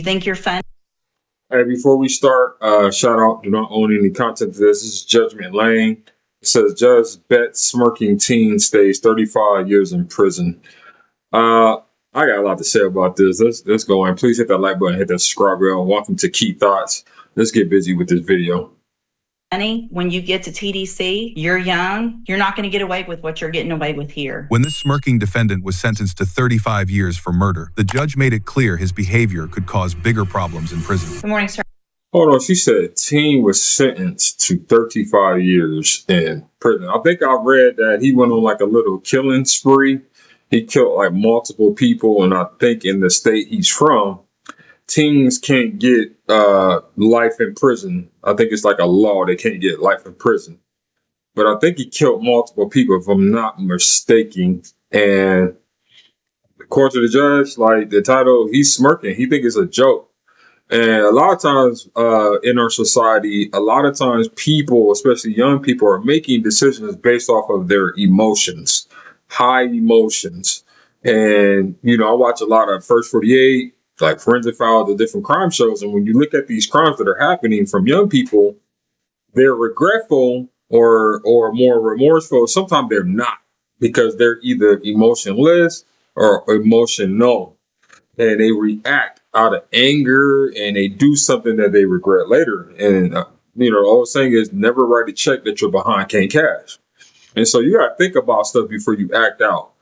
you think you're funny? Hey, before we start, shout out, do not own any content to this. This is Judgment Lane. It says Judge Bet smirking teen stays 35 years in prison. Uh, I got a lot to say about this. Let's go in. Please hit that like button, hit that subscribe bell. Welcome to Key Thoughts. Let's get busy with this video. When you get to TDC, you're young. You're not going to get away with what you're getting away with here. When this smirking defendant was sentenced to 35 years for murder, the judge made it clear his behavior could cause bigger problems in prison. Good morning, sir. Hold on, she said teen was sentenced to 35 years in prison. I think I read that he went on like a little killing spree. He killed like multiple people, and I think in the state he's from, teens can't get life in prison. I think it's like a law, they can't get life in prison. But I think he killed multiple people, if I'm not mistaken. And according to the judge, like the title, he's smirking. He think it's a joke. And a lot of times in our society, a lot of times people, especially young people, are making decisions based off of their emotions, high emotions. And, you know, I watch a lot of First 48, like Forensic Files, the different crime shows. And when you look at these crimes that are happening from young people, they're regretful or more remorseful. Sometimes they're not, because they're either emotionless or emotional, and they react out of anger and they do something that they regret later. And, you know, all I'm saying is never write a check that you're behind can't cash. And so you got to think about stuff before you act out.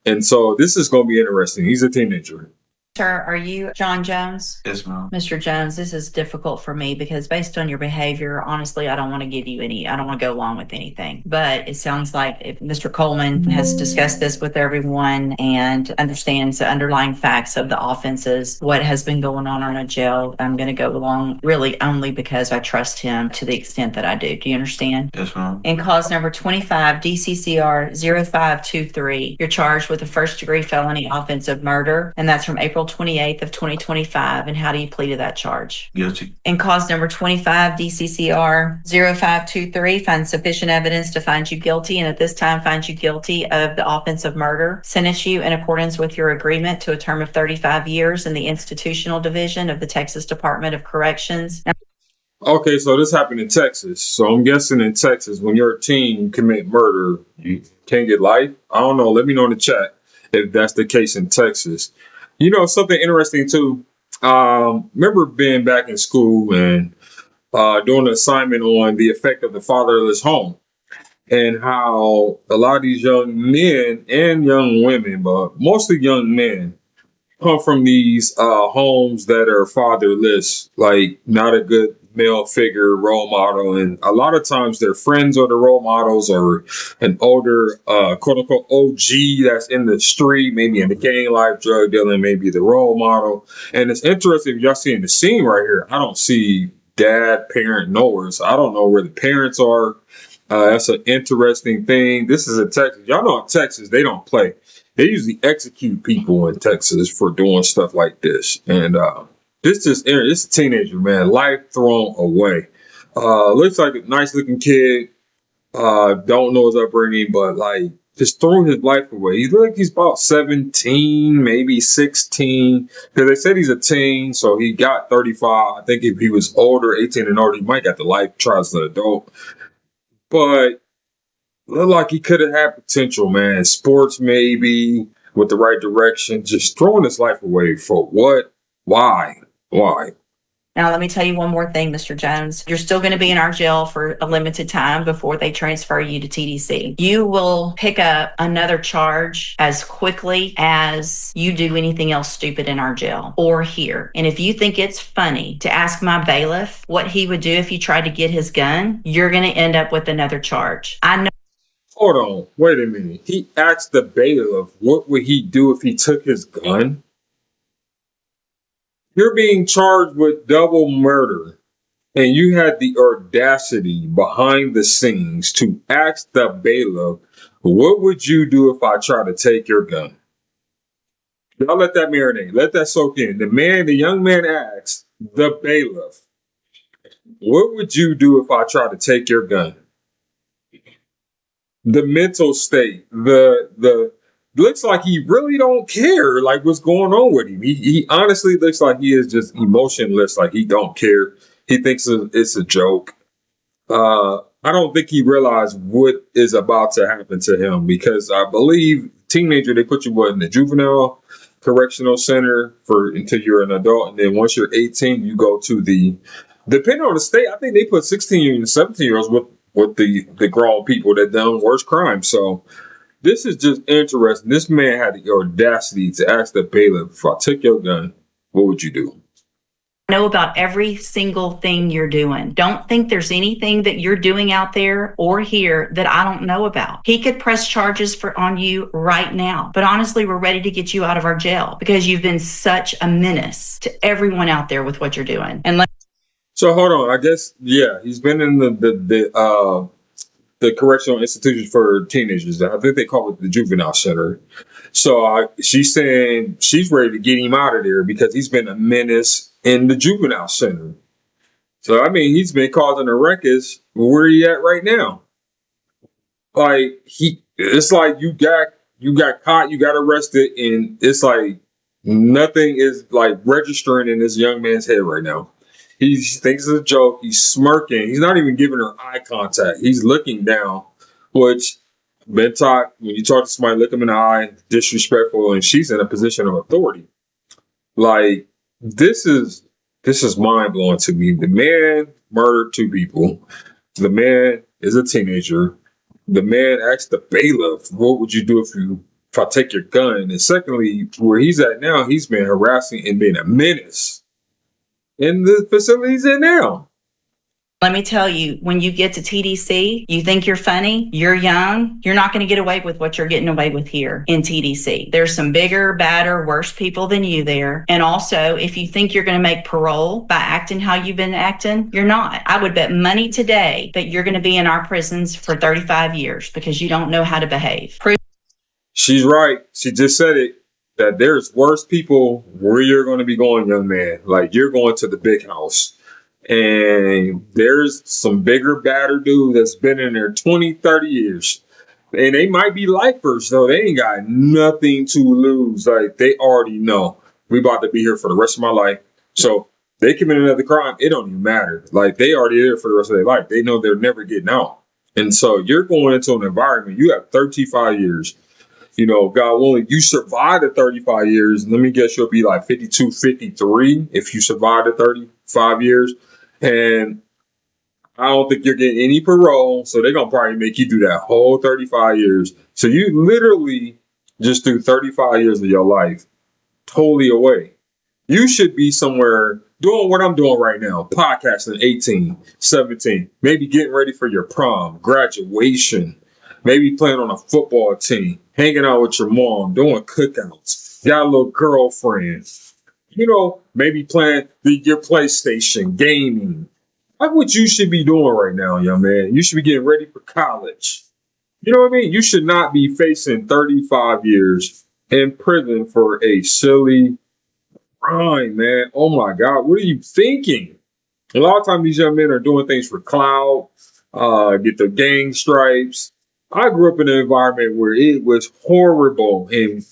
And so this is going to be interesting. He's a teenager. Sir, are you John Jones? Yes, ma'am. Mr. Jones, this is difficult for me because based on your behavior, honestly, I don't want to give you I don't want to go along with anything. But it sounds like if Mr. Coleman has discussed this with everyone and understands the underlying facts of the offenses, what has been going on in a jail, I'm going to go along really only because I trust him to the extent that I do. Do you understand? Yes, ma'am. In cause number 25, DCCR 0523, you're charged with a first-degree felony offense of murder, and that's from April 28th of 2025. And how do you plead to that charge? Guilty. In cause number 25, DCCR 0523, find sufficient evidence to find you guilty, and at this time find you guilty of the offense of murder. Sentence you in accordance with your agreement to a term of 35 years in the institutional division of the Texas Department of Corrections. Okay, so this happened in Texas. So I'm guessing in Texas, when you're a teen, you commit murder, you can't get life. I don't know. Let me know in the chat if that's the case in Texas. You know, something interesting too. Remember being back in school and doing an assignment on the effect of the fatherless home, and how a lot of these young men and young women, but mostly young men, come from these homes that are fatherless, like not a good male figure, role model. And a lot of times their friends are the role models, or an older quote unquote OG that's in the street, maybe in the gang life, drug dealing, maybe the role model. And it's interesting, y'all seeing the scene right here. I don't see dad, parent, nowhere. So I don't know where the parents are. That's an interesting thing. This is in Texas. Y'all know in Texas, they don't play. They usually execute people in Texas for doing stuff like this. And this is a teenager, man. Life thrown away. Looks like a nice looking kid. Don't know his upbringing, but like just throwing his life away. He looks like he's about 17, maybe 16. Because they said he's a teen, so he got 35. I think if he was older, 18 and older, he might got the life try as an adult. But looked like he could have had potential, man. Sports, maybe, with the right direction. Just throwing his life away for what? Why? Now, let me tell you one more thing, Mr. Jones. You're still going to be in our jail for a limited time before they transfer you to TDC. You will pick up another charge as quickly as you do anything else stupid in our jail or here. And if you think it's funny to ask my bailiff what he would do if you tried to get his gun, you're going to end up with another charge. I know. Hold on. Wait a minute. He asked the bailiff what would he do if he took his gun? You're being charged with double murder, and you had the audacity behind the scenes to ask the bailiff, what would you do if I try to take your gun? Y'all let that marinate. Let that soak in. The young man asked the bailiff, what would you do if I try to take your gun? The mental state, the looks like he really don't care like what's going on with him. He honestly looks like he is just emotionless, like he don't care. He thinks it's a joke. I don't think he realized what is about to happen to him because I believe teenager they put you in the juvenile correctional center for until you're an adult, and then once you're 18, you go to the depending on the state. I think they put 16 and 17-year-olds with the grown people that done worse crimes. So this is just interesting. This man had the audacity to ask the bailiff, "If I took your gun, what would you do?" Know about every single thing you're doing. Don't think there's anything that you're doing out there or here that I don't know about. He could press charges on you right now. But honestly, we're ready to get you out of our jail because you've been such a menace to everyone out there with what you're doing. And So hold on. I guess he's been in the correctional institution for teenagers. I think they call it the juvenile center. So she's saying she's ready to get him out of there because he's been a menace in the juvenile center. So I mean, he's been causing a ruckus. Where are you at right now? Like it's like you got caught, you got arrested, and it's like nothing is like registering in this young man's head right now. He thinks it's a joke. He's smirking. He's not even giving her eye contact. He's looking down, which been taught when you talk to somebody, look them in the eye, disrespectful, and she's in a position of authority. Like this is mind blowing to me. The man murdered two people. The man is a teenager. The man asked the bailiff, "What would you do if I take your gun?" And secondly, where he's at now, he's been harassing and being a menace in the facility he's in now. let me tell you, when you get to TDC, you think you're funny, you're young, you're not going to get away with what you're getting away with here in TDC. There's some bigger, badder, worse people than you there. And also, if you think you're going to make parole by acting how you've been acting, you're not. I would bet money today that you're going to be in our prisons for 35 years because you don't know how to behave. She's right. She just said it. That there's worse people where you're going to be going, young man. Like you're going to the big house. And there's some bigger, badder dude that's been in there 20, 30 years. And they might be lifers, though. They ain't got nothing to lose. Like, they already know we about to be here for the rest of my life. So they commit another crime, it don't even matter. Like, they already there for the rest of their life. They know they're never getting out. And so you're going into an environment, you have 35 years. You know, God willing, you survive the 35 years. Let me guess, you'll be like 52, 53 if you survive the 35 years. And I don't think you're getting any parole. So they're going to probably make you do that whole 35 years. So you literally just do 35 years of your life totally away. You should be somewhere doing what I'm doing right now, podcasting 18, 17, maybe getting ready for your prom, graduation, maybe playing on a football team, hanging out with your mom, doing cookouts, got a little girlfriend, you know, maybe playing your PlayStation, gaming. That's what you should be doing right now, young man. You should be getting ready for college. You know what I mean? You should not be facing 35 years in prison for a silly crime, man. Oh my God, what are you thinking? A lot of times these young men are doing things for clout, get the gang stripes. I grew up in an environment where it was horrible and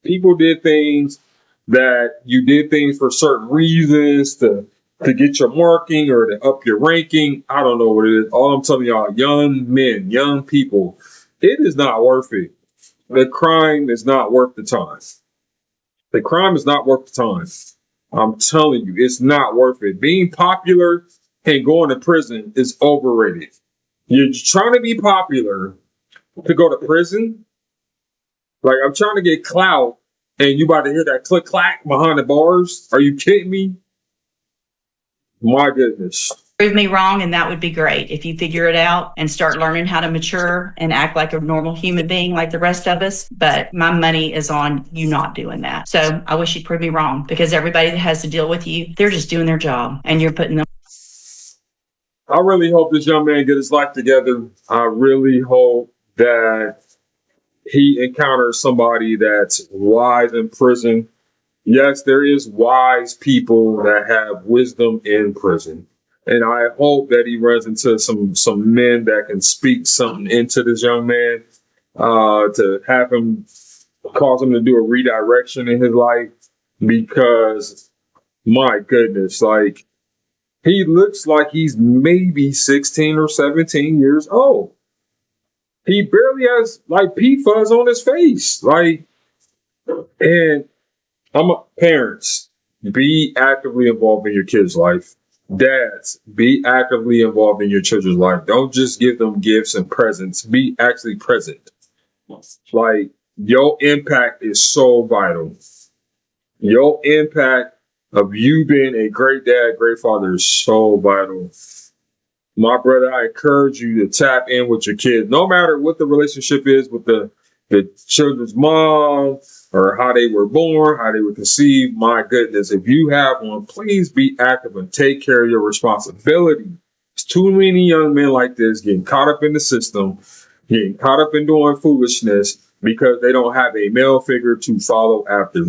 people did things that you did things for certain reasons to get your marking or to up your ranking. I don't know what it is. All I'm telling y'all, young men, young people, it is not worth it. The crime is not worth the time. The crime is not worth the time. I'm telling you, it's not worth it. Being popular and going to prison is overrated. You're trying to be popular to go to prison. Like, I'm trying to get clout and you about to hear that click clack behind the bars. Are you kidding me? My goodness. Prove me wrong, and that would be great if you figure it out and start learning how to mature and act like a normal human being like the rest of us. But my money is on you not doing that. So I wish you'd prove me wrong because everybody that has to deal with you, they're just doing their job and you're putting them. I really hope this young man get his life together. I really hope that he encounters somebody that's wise in prison. Yes, there is wise people that have wisdom in prison. And I hope that he runs into some men that can speak something into this young man, to have him cause him to do a redirection in his life because, my goodness, like, he looks like he's maybe 16 or 17 years old. He barely has like pea fuzz on his face. Like, and parents, be actively involved in your kids' life. Dads, be actively involved in your children's life. Don't just give them gifts and presents. Be actually present. Like, your impact is so vital. Your impact of you being a great dad, great father is so vital. My brother, I encourage you to tap in with your kids, no matter what the relationship is with the children's mom or how they were born, how they were conceived. My goodness, if you have one, please be active and take care of your responsibility. There's too many young men like this getting caught up in the system, getting caught up in doing foolishness because they don't have a male figure to follow after,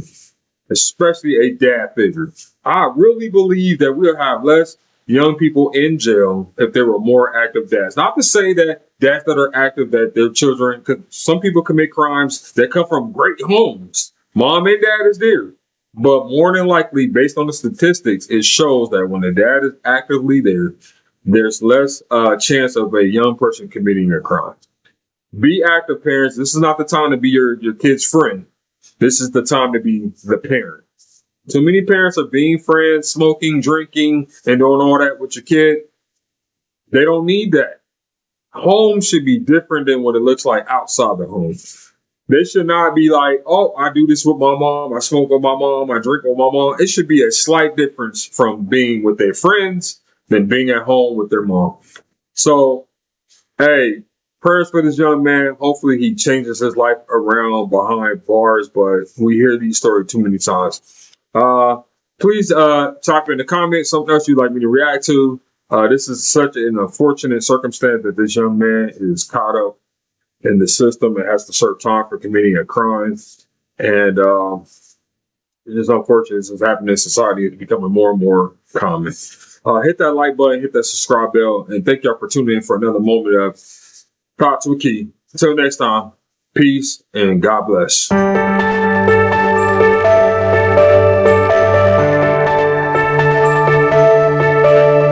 especially a dad figure. I really believe that we'll have less young people in jail if there were more active dads. Not to say that dads that are active, that their children could, some people commit crimes that come from great homes. Mom and dad is there. But more than likely, based on the statistics, it shows that when the dad is actively there, there's less chance of a young person committing a crime. Be active, parents. This is not the time to be your kid's friend. This is the time to be the parent. Too many parents are being friends, smoking, drinking, and doing all that with your kid. They don't need that. Home should be different than what it looks like outside the home. They should not be like, oh, I do this with my mom, I smoke with my mom, I drink with my mom. It should be a slight difference from being with their friends than being at home with their mom. So, hey, prayers for this young man. Hopefully he changes his life around behind bars, but we hear these stories too many times. Please type in the comments something else you'd like me to react to. This is such an unfortunate circumstance that this young man is caught up in the system and has to serve time for committing a crime. And it is unfortunate this is happening in society. It's becoming more and more common. Hit that like button, hit that subscribe bell, and thank y'all for tuning in for another moment of Talk to a Key. Until next time, peace and God bless.